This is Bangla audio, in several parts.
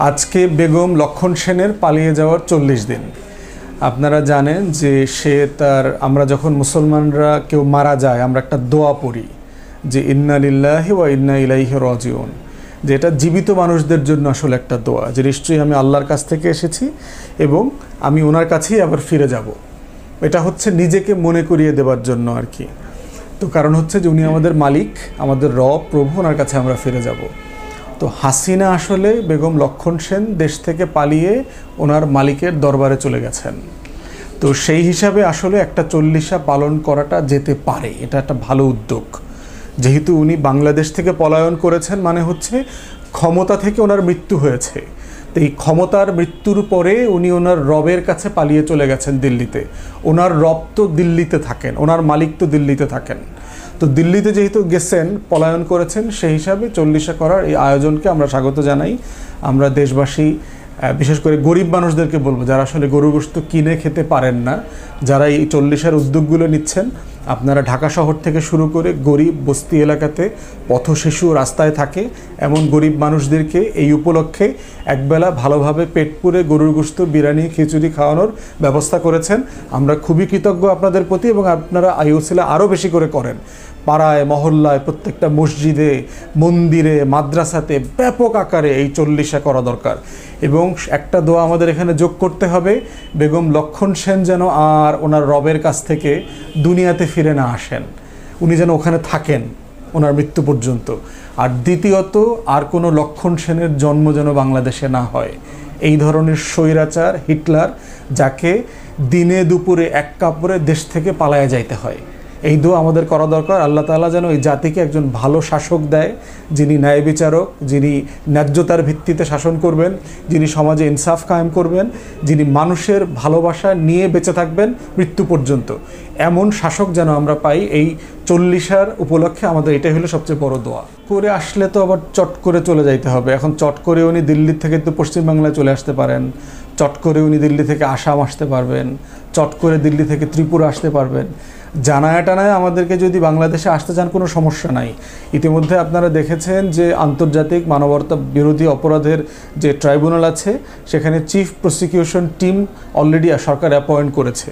আজকে বেগম লক্ষণ সেনের পালিয়ে যাওয়ার 40 দিন। আপনারা জানেন যে আমরা যখন মুসলমানরা কেউ মারা যায় আমরা একটা দোয়া পড়ি যে ইন্না লিল্লাহি ওয়া ইন্না ইলাইহি রাজিউন, যে এটা জীবিত মানুষদের জন্য আসলে একটা দোয়া যে নিশ্চয়ই আমি আল্লাহর কাছ থেকে এসেছি এবং আমি ওনার কাছেই আবার ফিরে যাব। এটা হচ্ছে নিজেকে মনে করিয়ে দেওয়ার জন্য আর কি। তো কারণ হচ্ছে যে উনি আমাদের মালিক, আমাদের রব প্রভু, ওনার কাছে আমরা ফিরে যাব। তো হাসিনা আসলে বেগম লক্ষণ সেন দেশ থেকে পালিয়ে ওনার মালিকের দরবারে চলে গেছেন। তো সেই হিসাবে আসলে একটা 40 পালন করাটা যেতে পারে, এটা একটা ভালো উদ্যোগ। যেহেতু উনি বাংলাদেশ থেকে পলায়ন করেছেন মানে হচ্ছে ক্ষমতা থেকে ওনার মৃত্যু হয়েছে। তো এই ক্ষমতার মৃত্যুর পরে উনি ওনার রবের কাছে পালিয়ে চলে গেছেন দিল্লিতে। ওনার রব তো দিল্লিতে থাকেন, ওনার মালিক তো দিল্লিতে থাকেন। তো দিল্লিতে যেহেতু গেছেন, পলায়ন করেছেন, সেই হিসাবে 40 করার এই আয়োজনকে আমরা স্বাগত জানাই। আমরা দেশবাসী বিশেষ করে গরিব মানুষদেরকে বলবো যারা আসলে গরু গোশত কিনে খেতে পারেন না, যারা এই 40 উদ্যোগগুলো নিচ্ছেন, আপনারা ঢাকা শহর থেকে শুরু করে গরিব বস্তি এলাকাতে পথশিশু রাস্তায় থাকে এমন গরিব মানুষদেরকে এই উপলক্ষে একবেলা ভালোভাবে পেট পুরে গরুর গোশত, বিরিয়ানি, খিচুড়ি খাওয়ানোর ব্যবস্থা করেছেন। আমরা খুবই কৃতজ্ঞ আপনাদের প্রতি এবং আপনারা আইওসিলা আরও বেশি করে করেন। পাড়ায় মহল্লায় প্রত্যেকটা মসজিদে, মন্দিরে, মাদ্রাসাতে ব্যাপক আকারে এই 40 করা দরকার। এবং একটা দোয়া আমাদের এখানে যোগ করতে হবে, বেগম লক্ষণ সেন যেন আর ওনার রবের কাছ থেকে দুনিয়াতে ফিরে না আসেন, উনি যেন ওখানে থাকেন ওনার মৃত্যু পর্যন্ত। আর দ্বিতীয়ত, আর কোনো লক্ষণ সেনের জন্ম যেন বাংলাদেশে না হয়। এই ধরনের স্বৈরাচার হিটলার, যাকে দিনে দুপুরে এক কাপড়ে দেশ থেকে পালায়া যাইতে হয়, এই দোয়া আমাদের করা দরকার। আল্লাহ তাআলা যেন এই জাতিকে একজন ভালো শাসক দেয়, যিনি ন্যায় বিচারক, যিনি ন্যায্যতার ভিত্তিতে শাসন করবেন, যিনি সমাজে ইনসাফ কায়েম করবেন, যিনি মানুষের ভালোবাসা নিয়ে বেঁচে থাকবেন মৃত্যু পর্যন্ত। এমন শাসক যেন আমরা পাই। এই 40 উপলক্ষে আমাদের এটাই হলো সবচেয়ে বড় দোয়া। করে আসলে তো আবার চট করে চলে যাইতে হবে। এখন চট করে উনি দিল্লি থেকে তো পশ্চিমবাংলায় চলে আসতে পারেন, চট করে উনি দিল্লি থেকে আসাম আসতে পারবেন, চট করে দিল্লি থেকে ত্রিপুরা আসতে পারবেন। জানায় টানায় আমাদেরকে যদি বাংলাদেশে আসতে চান কোনো সমস্যা নাই। ইতিমধ্যে আপনারা দেখেছেন যে আন্তর্জাতিক মানবতা বিরোধী অপরাধের যে ট্রাইব্যুনাল আছে, সেখানে চিফ প্রসিকিউশন টিম অলরেডি সরকার অ্যাপয়েন্ট করেছে।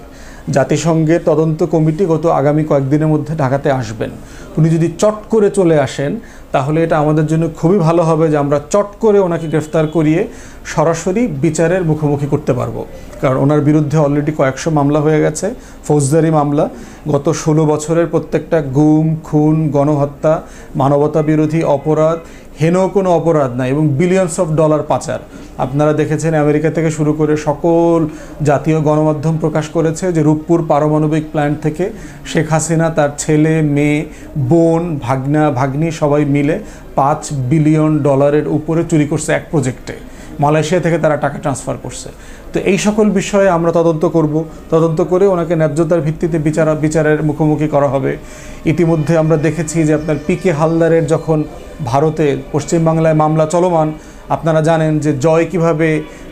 জাতিসংঘের তদন্ত কমিটি আগামী কয়েকদিনের মধ্যে ঢাকাতে আসবেন। উনি যদি চট করে চলে আসেন তাহলে এটা আমাদের জন্য খুবই ভালো হবে যে আমরা চট করে ওনাকে গ্রেফতার করিয়ে সরাসরি বিচারের মুখোমুখি করতে পারবো। কারণ ওনার বিরুদ্ধে অলরেডি কয়েকশো মামলা হয়ে গেছে, ফৌজদারি মামলা। গত 16 বছরের প্রত্যেকটা গুম, খুন, গণহত্যা, মানবতা বিরোধী অপরাধ, হেন কোনো অপরাধ নাই, এবং বিলিয়নস অফ ডলার পাচার। আপনারা দেখেছেন আমেরিকা থেকে শুরু করে সকল জাতীয় গণমাধ্যম প্রকাশ করেছে যে রূপপুর পারমাণবিক প্ল্যান্ট থেকে শেখ হাসিনা, তার ছেলে, মেয়ে, বোন, ভাগনা, ভাগ্নি সবাই মিলে $5 বিলিয়ন উপরে চুরি করছে এক প্রজেক্টে। মালয়েশিয়া থেকে তারা টাকা ট্রান্সফার করছে। তো এই সকল বিষয়ে আমরা তদন্ত করব। তদন্ত করে ওনাকে ন্যায্যতার ভিত্তিতে বিচারের মুখোমুখি করা হবে। ইতিমধ্যে আমরা দেখেছি যে আপনার পিকে হালদারের যখন ভারতে পশ্চিমবাংলায় মামলা চলমান, আপনারা জানেন যে জয় কিভাবে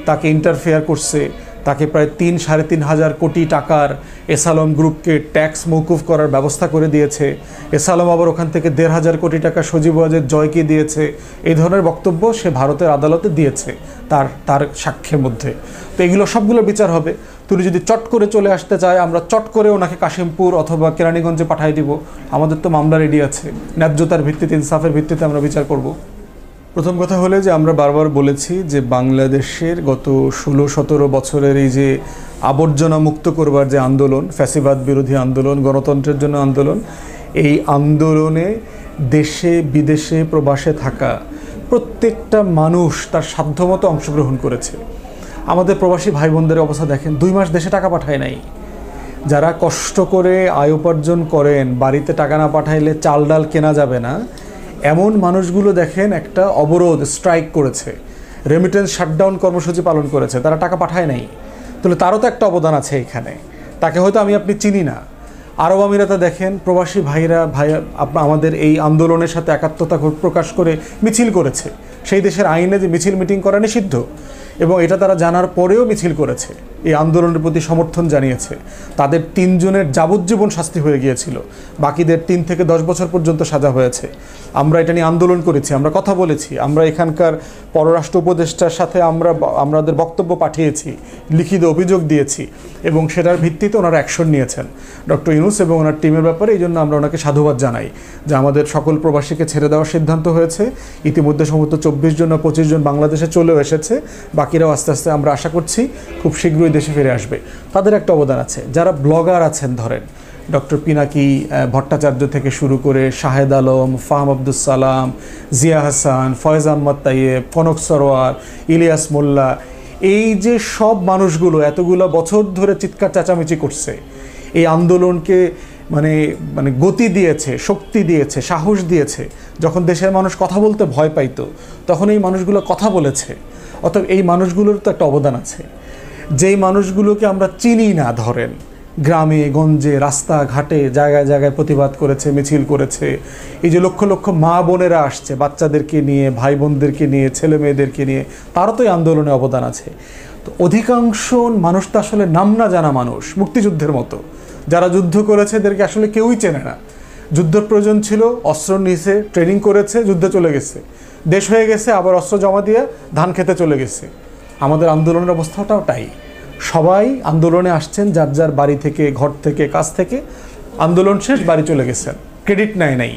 তাকে ইন্টারফেয়ার করছে, তাকে প্রায় 3-3.5 হাজার কোটি টাকার এসালম গ্রুপকে ট্যাক্স মৌকুফ করার ব্যবস্থা করে দিয়েছে। এসালম আবার ওখান থেকে 1.5 কোটি টাকা সজীব ওয়াজেদ জয়কে দিয়েছে। এই ধরনের বক্তব্য সে ভারতের আদালতে দিয়েছে তার সাক্ষ্যের মধ্যে। তো এগুলো সবগুলো বিচার হবে। তুমি যদি চট করে চলে আসতে চায়, আমরা চট করে ওনাকে কাশিমপুর অথবা কেরানীগঞ্জে পাঠিয়ে দিব। আমাদের তো মামলা রেডি আছে, ন্যায্যতার ভিত্তিতে, ইনসাফের ভিত্তিতে আমরা বিচার করব। প্রথম কথা হলে যে আমরা বারবার বলেছি যে বাংলাদেশের গত 16-17 বছরের এই যে আবর্জনা মুক্ত করবার যে আন্দোলন, ফ্যাসিবাদ বিরোধী আন্দোলন, গণতন্ত্রের জন্য আন্দোলন, এই আন্দোলনে দেশে বিদেশে প্রবাসে থাকা প্রত্যেকটা মানুষ তার সাধ্যমতো অংশগ্রহণ করেছে। আমাদের প্রবাসী ভাই বোনদের অবস্থা দেখেন, 2 মাস দেশে টাকা পাঠায় নাই। যারা কষ্ট করে আয় উপার্জন করেন, বাড়িতে টাকা না পাঠাইলে চাল ডাল কেনা যাবে না, এমন মানুষগুলো দেখেন একটা অবরোধ, স্ট্রাইক করেছে, রেমিটেন্স শাটডাউন কর্মসূচি পালন করেছে, তারা টাকা পাঠায় নাই। তাহলে তারও তো একটা অবদান আছে এখানে। তাকে হয়তো আপনি চিনি না। আরব আমিরাতে দেখেন প্রবাসী ভাইরা আমাদের এই আন্দোলনের সাথে একাত্মতা প্রকাশ করে মিছিল করেছে। সেই দেশের আইনে যে মিছিল মিটিং করা নিষিদ্ধ, এবং এটা তারা জানার পরেও মিছিল করেছে। এই আন্দোলনের প্রতি সমর্থন জানিয়েছে। তাদের 3 জনের যাবজ্জীবন শাস্তি হয়ে গিয়েছিল, বাকিদের 3 থেকে 10 বছর পর্যন্ত সাজা হয়েছে। আমরা এটা নিয়ে আন্দোলন করেছি, আমরা কথা বলেছি, আমরা এখানকার পররাষ্ট্র উপদেষ্টার সাথে আমাদের বক্তব্য পাঠিয়েছি, লিখিত অভিযোগ দিয়েছি এবং সেটার ভিত্তিতে ওনারা অ্যাকশন নিয়েছেন ডক্টর ইউনূস এবং ওনার টিমের ব্যাপারে। এই জন্য আমরা ওনাকে সাধুবাদ জানাই যে আমাদের সকল প্রবাসীকে ছেড়ে দেওয়ার সিদ্ধান্ত হয়েছে। ইতিমধ্যে সম্ভবত 24 জন বা 25 জন বাংলাদেশে চলেও এসেছে, বাকিরাও আস্তে আস্তে আমরা আশা করছি খুব শীঘ্রই দেশে ফিরে আসবে। তাদের একটা অবদান আছে। যারা ব্লগার আছেন, ধরেন ডক্টর পিনাকি ভট্টাচার্য থেকে শুরু করে শাহেদ আলম, ফাহাম আব্দুল সালাম, জিয়া হাসান, ফয়েজ আহমদ তাইয়েব, কনক সরোয়ার, ইলিয়াস মোল্লা, এই যে সব মানুষগুলো এতগুলো বছর ধরে চিৎকার চেঁচামেচি করছে, এই আন্দোলনকে মানে গতি দিয়েছে, শক্তি দিয়েছে, সাহস দিয়েছে। যখন দেশের মানুষ কথা বলতে ভয় পাইতো তখন এই মানুষগুলো কথা বলেছে। অতএব এই মানুষগুলোর তো একটা অবদান আছে। যেই মানুষগুলোকে আমরা চিনি না, ধরেন গ্রামে গঞ্জে রাস্তাঘাটে জায়গায় জায়গায় প্রতিবাদ করেছে, মিছিল করেছে। এই যে লক্ষ লক্ষ মা বোনেরা আসছে বাচ্চাদেরকে নিয়ে, ভাই বোনদেরকে নিয়ে, ছেলে মেয়েদেরকে নিয়ে, তারও তো এই আন্দোলনে অবদান আছে। তো অধিকাংশ মানুষ তো আসলে নাম না জানা মানুষ, মুক্তিযুদ্ধের মতো। যারা যুদ্ধ করেছে এদেরকে আসলে কেউই চেনে না। যুদ্ধের প্রয়োজন ছিল, অস্ত্র নিয়েছে, ট্রেনিং করেছে, যুদ্ধে চলে গেছে, দেশ হয়ে গেছে, আবার অস্ত্র জমা দিয়ে ধান খেতে চলে গেছে। আমাদের আন্দোলনের অবস্থাটাও তাই। সবাই আন্দোলনে আসছেন যার যার বাড়ি থেকে, ঘর থেকে, কাজ থেকে, আন্দোলন শেষ, বাড়ি চলে গেছেন, ক্রেডিট নেয় নাই।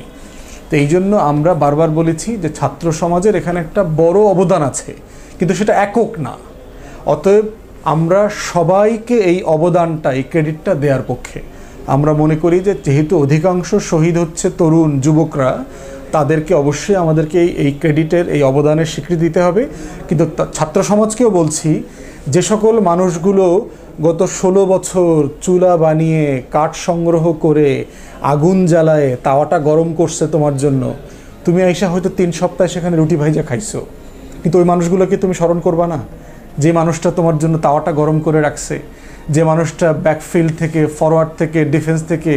তো এই জন্য আমরা বারবার বলেছি যে ছাত্র সমাজের এখানে একটা বড় অবদান আছে, কিন্তু সেটা একক না। অতএব আমরা সবাইকে এই অবদানটা, এই ক্রেডিটটা দেওয়ার পক্ষে। আমরা মনে করি যে যেহেতু অধিকাংশ শহীদ হচ্ছে তরুণ যুবকরা, তাদেরকে অবশ্যই আমাদেরকে এই ক্রেডিটের, এই অবদানের স্বীকৃতি দিতে হবে। কিন্তু ছাত্র সমাজকেও বলছি, যে সকল মানুষগুলো গত 16 বছর চুলা বানিয়ে, কাঠ সংগ্রহ করে, আগুন জ্বালায়, তাওয়াটা গরম করছে তোমার জন্য, তুমি আইসা হয়তো 3 সপ্তাহ সেখানে রুটি ভাইজা খাইছো, কিন্তু ওই মানুষগুলোকে তুমি স্মরণ করবা না? যে মানুষটা তোমার জন্য তাওয়াটা গরম করে রাখছে, যে মানুষটা ব্যাকফিল্ড থেকে, ফরওয়ার্ড থেকে, ডিফেন্স থেকে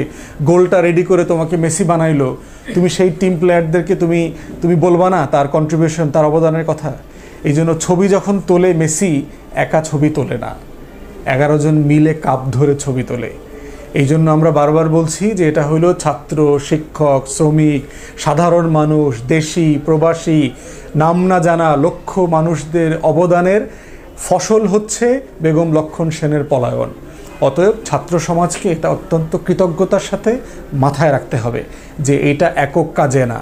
গোলটা রেডি করে তোমাকে মেসি বানাইলো, তুমি সেই টিম প্লেয়ারদেরকে তুমি বলবা না তার কন্ট্রিবিউশন, তার অবদানের কথা? এই জন্য ছবি যখন তোলে মেসি, একা ছবি তোলে না, 11 জন মিলে কাপ ধরে ছবি তোলে। এই জন্য আমরা বারবার বলছি যে এটা হলো ছাত্র, শিক্ষক, শ্রমিক, সাধারণ মানুষ, দেশি প্রবাসী, নাম না জানা লক্ষ মানুষদের অবদানের ফসল হচ্ছে বেগম লক্ষণ সেনের পলায়ন। অতএব ছাত্র সমাজকে এটা অত্যন্ত কৃতজ্ঞতার সাথে মাথায় রাখতে হবে যে এটা একক কাজে না।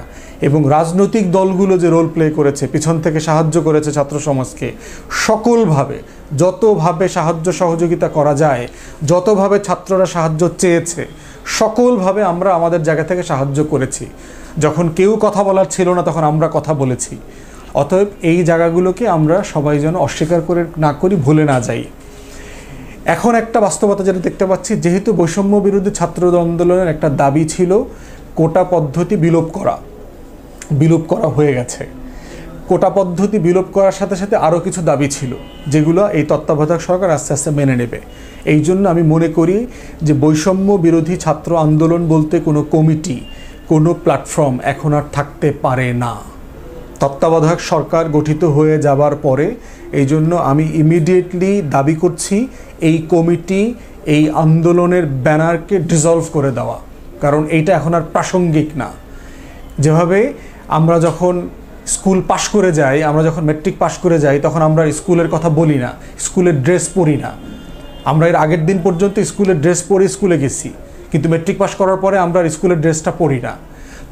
এবং রাজনৈতিক দলগুলো যে রোল প্লে করেছে, পিছন থেকে সাহায্য করেছে ছাত্র সমাজকে, সকলভাবে যতভাবে সাহায্য সহযোগিতা করা যায়, যতভাবে ছাত্ররা সাহায্য চেয়েছে, সকলভাবে আমরা আমাদের জায়গা থেকে সাহায্য করেছি। যখন কেউ কথা বলার ছিল না তখন আমরা কথা বলেছি। অতএব এই জায়গাগুলোকে আমরা সবাই যেন অস্বীকার করে না করি, ভুলে না যাই। এখন একটা বাস্তবতা যেটা দেখতে পাচ্ছি, যেহেতু বৈষম্য বিরোধী ছাত্র আন্দোলনের একটা দাবি ছিল কোটা পদ্ধতি বিলোপ করা হয়ে গেছে। কোটা পদ্ধতি বিলোপ করার সাথে সাথে আরও কিছু দাবি ছিল যেগুলো এই তত্ত্বাবধায়ক সরকার আস্তে আস্তে মেনে নেবে। এই জন্য আমি মনে করি যে বৈষম্য বিরোধী ছাত্র আন্দোলন বলতে কোনো কমিটি, কোনো প্ল্যাটফর্ম এখন আর থাকতে পারে না। তত্ত্বাবধায়ক সরকার গঠিত হয়ে যাবার পরে এই জন্য আমি ইমিডিয়েটলি দাবি করছি এই কমিটি, এই আন্দোলনের ব্যানারকে ডিসলভ করে দেওয়া, কারণ এইটা এখন আর প্রাসঙ্গিক না। যেভাবে আমরা যখন স্কুল পাশ করে যাই, আমরা যখন ম্যাট্রিক পাশ করে যাই, তখন আমরা স্কুলের কথা বলি না, স্কুলের ড্রেস পরি না। আমরা এর আগের দিন পর্যন্ত স্কুলের ড্রেস পরে স্কুলে গেছি, কিন্তু ম্যাট্রিক পাশ করার পরে আমরা স্কুলের ড্রেসটা পরি না।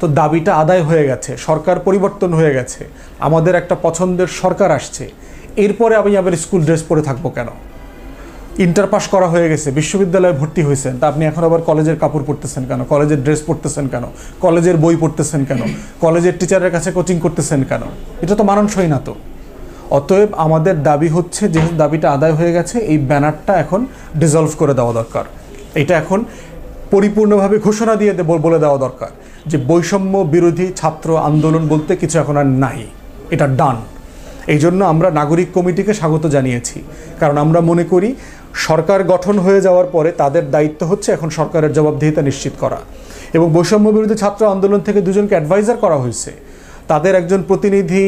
তো দাবিটা আদায় হয়ে গেছে, সরকার পরিবর্তন হয়ে গেছে, আমাদের একটা পছন্দের সরকার আসছে, এরপরে আমি আবার স্কুল ড্রেস পরে থাকবো কেন? ইন্টার পাস করা হয়ে গেছে, বিশ্ববিদ্যালয়ে ভর্তি হয়েছেন, তা আপনি এখন আবার কলেজের কাপড় পরতেছেন কেন? কলেজের ড্রেস পরতেছেন কেন? কলেজের বই পড়তেছেন কেন? কলেজের টিচারের কাছে কোচিং করতেছেন কেন? এটা তো মানানসই না তো। অতএব আমাদের দাবি হচ্ছে, যেহেতু দাবিটা আদায় হয়ে গেছে, এই ব্যানারটা এখন ডিসলভ করে দেওয়া দরকার। এটা এখন পরিপূর্ণভাবে ঘোষণা দিয়ে বলে দেওয়া দরকার যে বৈষম্য বিরোধী ছাত্র আন্দোলন বলতে কিছু এখন আর নাই, এটা ডান। এই জন্য আমরা নাগরিক কমিটিকে স্বাগত জানিয়েছি, কারণ আমরা মনে করি সরকার গঠন হয়ে যাওয়ার পরে তাদের দায়িত্ব হচ্ছে এখন সরকারের জবাবদিহিতা নিশ্চিত করা। এবং বৈষম্য বিরোধী ছাত্র আন্দোলন থেকে 2 জনকে অ্যাডভাইজার করা হয়েছে, তাদের একজন প্রতিনিধি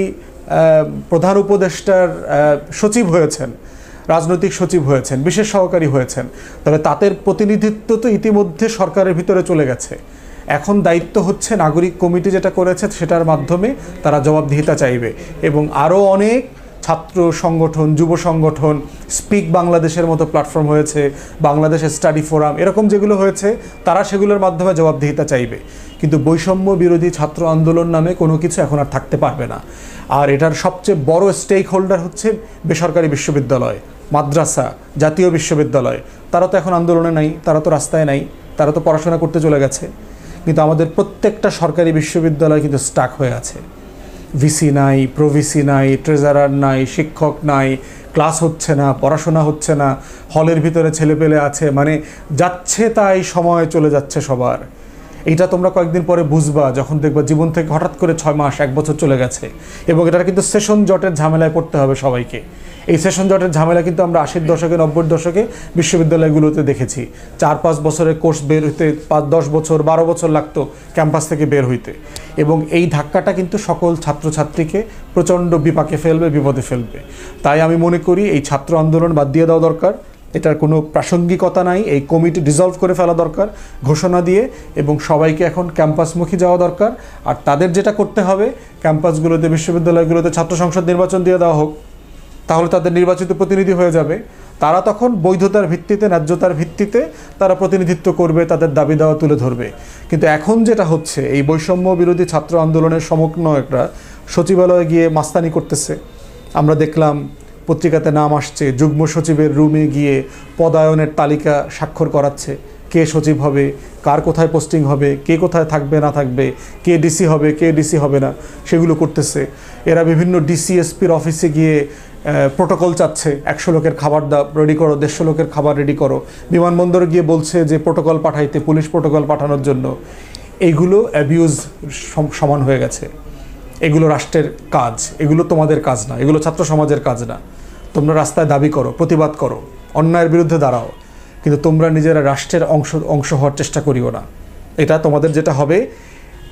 প্রধান উপদেষ্টার সচিব হয়েছেন, রাজনৈতিক সচিব হয়েছেন, বিশেষ সহকারী হয়েছেন, তাহলে তাদের প্রতিনিধিত্ব তো ইতিমধ্যে সরকারের ভিতরে চলে গেছে। এখন দায়িত্ব হচ্ছে নাগরিক কমিটি যেটা করেছে সেটার মাধ্যমে তারা জবাবদিহিতা চাইবে। এবং আরও অনেক ছাত্র সংগঠন, যুব সংগঠন, স্পিক বাংলাদেশের মতো প্ল্যাটফর্ম হয়েছে, বাংলাদেশের স্টাডি ফোরাম, এরকম যেগুলো হয়েছে তারা সেগুলোর মাধ্যমে জবাবদিহিতা চাইবে। কিন্তু বৈষম্য বিরোধী ছাত্র আন্দোলন নামে কোনো কিছু এখন আর থাকতে পারবে না। আর এটার সবচেয়ে বড় স্টেক হোল্ডার হচ্ছে বেসরকারি বিশ্ববিদ্যালয়, মাদ্রাসা, জাতীয় বিশ্ববিদ্যালয়। তারা তো এখন আন্দোলনে নাই, তারা তো রাস্তায় নাই, তারা তো পড়াশোনা করতে চলে গেছে। কিন্তু আমাদের প্রত্যেকটা সরকারি বিশ্ববিদ্যালয় কিন্তু স্টাক হয়ে আছে। ভিসি নাই, প্রভিসি নাই, ট্রেজারার নাই, শিক্ষক নাই, ক্লাস হচ্ছে না, পড়াশোনা হচ্ছে না, হলের ভিতরে ছেলেপেলে আছে, মানে যাচ্ছে তাই সময় চলে যাচ্ছে সবার। এইটা তোমরা কয়েকদিন পরে বুঝবা যখন দেখবা জীবন থেকে হঠাৎ করে 6 মাস 1 বছর চলে গেছে। এবং এটা কিন্তু সেশন জটের ঝামেলায় পড়তে হবে সবাইকে। এই সেশন জটের ঝামেলা কিন্তু আমরা 80-র দশকে 90-র দশকে বিশ্ববিদ্যালয়গুলোতে দেখেছি। 4-5 বছরের কোর্স বের হইতে 5-10 বছর 12 বছর লাগতো ক্যাম্পাস থেকে বের হইতে। এবং এই ধাক্কাটা কিন্তু সকল ছাত্রছাত্রীকে প্রচণ্ড বিপাকে ফেলবে, বিপদে ফেলবে। তাই আমি মনে করি এই ছাত্র আন্দোলন বাদ দিয়ে দেওয়া দরকার, এটার কোনো প্রাসঙ্গিকতা নাই। এই কমিটি ডিসলভ করে ফেলা দরকার ঘোষণা দিয়ে, এবং সবাইকে এখন ক্যাম্পাসমুখী যাওয়া দরকার। আর তাদের যেটা করতে হবে, ক্যাম্পাসগুলোতে, বিশ্ববিদ্যালয়গুলোতে ছাত্র সংসদ নির্বাচন দিয়ে দেওয়া হোক, তাহলে তাদের নির্বাচিত প্রতিনিধি হয়ে যাবে। তারা তখন বৈধতার ভিত্তিতে, ন্যায্যতার ভিত্তিতে তারা প্রতিনিধিত্ব করবে, তাদের দাবি দাওয়া তুলে ধরবে। কিন্তু এখন যেটা হচ্ছে, এই বৈষম্য বিরোধী ছাত্র আন্দোলনের সমন্বয়করা সচিবালয়ে গিয়ে মাস্তানি করতেছে। আমরা দেখলাম পত্রিকাতে নাম আসছে, যুগ্ম সচিবের রুমে গিয়ে পদায়নের তালিকা স্বাক্ষর করাচ্ছে, কে সচিব হবে, কার কোথায় পোস্টিং হবে, কে কোথায় থাকবে না থাকবে, কে ডিসি হবে, কে ডিসি হবে না, সেগুলো করতেছে। এরা বিভিন্ন ডিসিএসপির অফিসে গিয়ে প্রোটোকল চাচ্ছে, 100 লোকের খাবার রেডি করো, 150 লোকের খাবার রেডি করো। বিমানবন্দরে গিয়ে বলছে যে প্রোটোকল পাঠাইতে, পুলিশ প্রোটোকল পাঠানোর জন্য। এইগুলো অ্যাবিউজ সমান হয়ে গেছে। এগুলো রাষ্ট্রের কাজ, এগুলো তোমাদের কাজ না, এগুলো ছাত্র সমাজের কাজ না। তোমরা রাস্তায় দাবি করো, প্রতিবাদ করো, অন্যায়ের বিরুদ্ধে দাঁড়াও, কিন্তু তোমরা নিজেরা রাষ্ট্রের অংশ হওয়ার চেষ্টা করিও না। এটা তোমাদের যেটা হবে,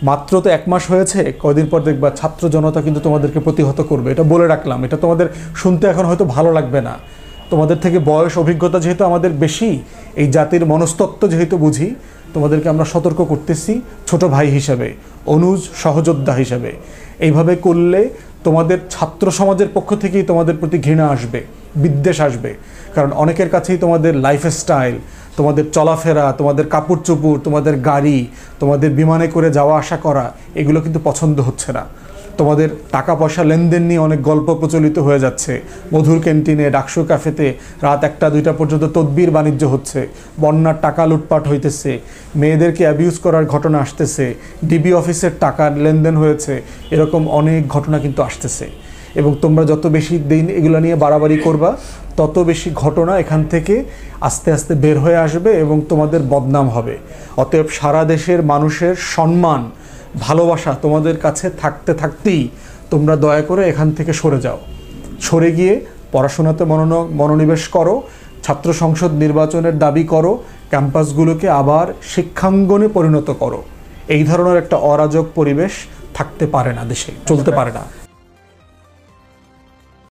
মাত্র তো 1 মাস হয়েছে, কয়দিন পর দেখবা ছাত্র জনতা কিন্তু তোমাদেরকে প্রতিহত করবে। এটা বলে রাখলাম। এটা তোমাদের শুনতে এখন হয়তো ভালো লাগবে না, তোমাদের থেকে বয়স অভিজ্ঞতা যেহেতু আমাদের বেশি, এই জাতির মনস্তত্ত্ব যেহেতু বুঝি, তোমাদেরকে আমরা সতর্ক করতেছি ছোট ভাই হিসাবে, অনুজ সহযোদ্ধা হিসাবে। এইভাবে করলে তোমাদের ছাত্র সমাজের পক্ষ থেকেই তোমাদের প্রতি ঘৃণা আসবে, বিদ্বেষ আসবে। কারণ অনেকের কাছেই তোমাদের লাইফস্টাইল, তোমাদের চলাফেরা, তোমাদের কাপড় চোপড়, তোমাদের গাড়ি, তোমাদের বিমানে করে যাওয়া আসা করা, এগুলো কিন্তু পছন্দ হচ্ছে না। তোমাদের টাকা পয়সা লেনদেন নিয়ে অনেক গল্প প্রচলিত হয়ে যাচ্ছে। মধুর ক্যান্টিনে, ডাকসু ক্যাফেতে রাত 1টা-2টা পর্যন্ত তদবির বাণিজ্য হচ্ছে, বন্যার টাকা লুটপাট হইতেছে, মেয়েদেরকে অ্যাবিউজ করার ঘটনা আসতেছে, ডিবি অফিসের টাকার লেনদেন হয়েছে, এরকম অনেক ঘটনা কিন্তু আসতেছে। এবং তোমরা যত বেশি দিন এগুলো নিয়ে বাড়াবাড়ি করবা, তত বেশি ঘটনা এখান থেকে আস্তে আস্তে বের হয়ে আসবে এবং তোমাদের বদনাম হবে। অতএব সারা দেশের মানুষের সম্মান, ভালোবাসা তোমাদের কাছে থাকতে থাকতেই তোমরা দয়া করে এখান থেকে সরে যাও। সরে গিয়ে পড়াশোনাতে মনোনিবেশ করো, ছাত্র সংসদ নির্বাচনের দাবি করো, ক্যাম্পাসগুলোকে আবার শিক্ষাঙ্গনে পরিণত করো। এই ধরনের একটা অরাজক পরিবেশ থাকতে পারে না, দেশে চলতে পারে না।